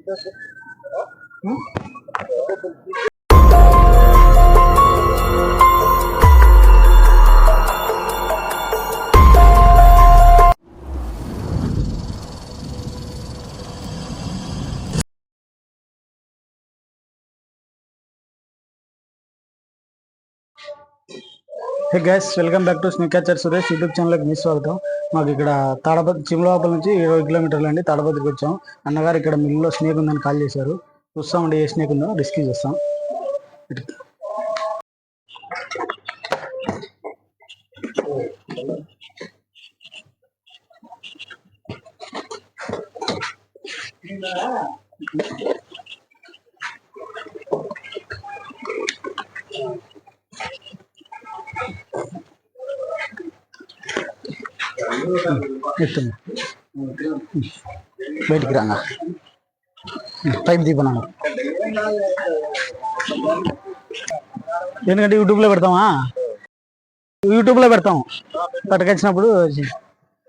Hey guys, welcome back to snake catcher Suresh YouTube ఛానల్కి మీ స్వాగతం. మాకు ఇక్కడ తాడపత్రి చిమ్లవాపల నుంచి 20 కిలోమీటర్లు అండి. తాడపత్రికి వచ్చాం. అన్నగారు ఇక్కడ మిల్లులో స్నేక్ ఉందని కాల్ చేశారు. చూస్తామండి ఏ స్నేక్ ఉందో, రెస్క్యూ చేస్తాం. బయటికి రాగా పైప్ దీపనా, ఎందుకంటే యూట్యూబ్లో పెడతామా, పట్టుకొచ్చినప్పుడు.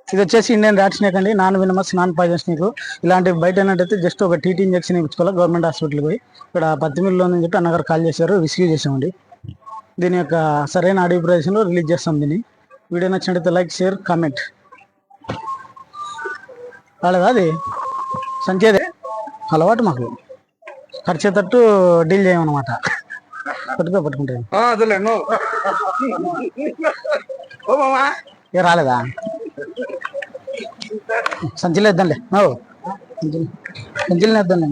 ఇది వచ్చేసి ఇండియన్ ర్యాట్ స్నేక్ అండి, నాన్ వినమస్, నాన్ పాయిజన్ స్నేక్. ఇలాంటి బయట ఏంటంటే జస్ట్ ఒక టీటీ ఇంజెక్షన్ ఇచ్చుకోవాలి గవర్నమెంట్ హాస్పిటల్కి పోయి. ఇక్కడ పత్తిమిల్లులో అని చెప్పి అన్నగారు కాల్ చేశారు, రిసీవ్ చేసామండి. దీని యొక్క సరైన ఆడియో ప్రదేశంలో రిలీజ్ చేస్తాం. దీన్ని వీడియో నచ్చినట్లయితే లైక్, షేర్, కామెంట్. రాలేదా అది సంచేదే అలవాటు మాకు, ఖర్చేటట్టు డీల్ చేయమన్నమాట. పట్టుకుంటాను. ఏ రాలేదా, సంచిలో వేద్దాంలే, సంచిలో వేద్దాంలే.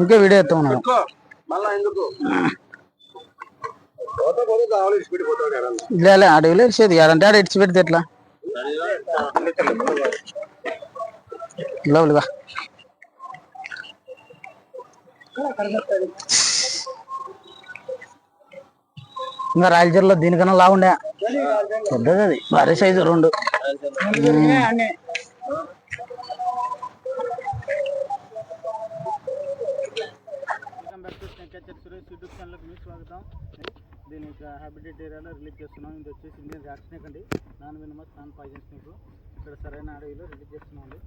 ఇంకా వీడియో ఎత్తా ఉన్నాడు. లే అడవిలో ఇచ్చేది యాడంటే ఆడ ఇడిచి పెడితే ఎట్లా లోపలిగా. ఇంకా రాయలచీరలో దీనికన్నా లావుండే, పెద్దది అది, భారీ సైజు 2. సురేష్ యూట్యూబ్ ఛానల్కి మీ స్వాగతం. దీని హ్యాబిటేట్ ఏరియాలో రిలీజ్ చేస్తున్నాం. ఇది వచ్చేసి ఇండియన్ ర్యాట్ స్నేక్ అండి, నాన్ వినమస్, నాన్ పాయిజన్ స్నేక్. ఇక్కడ సరైన అడవిలో రిలీజ్ చేస్తున్నాం అండి.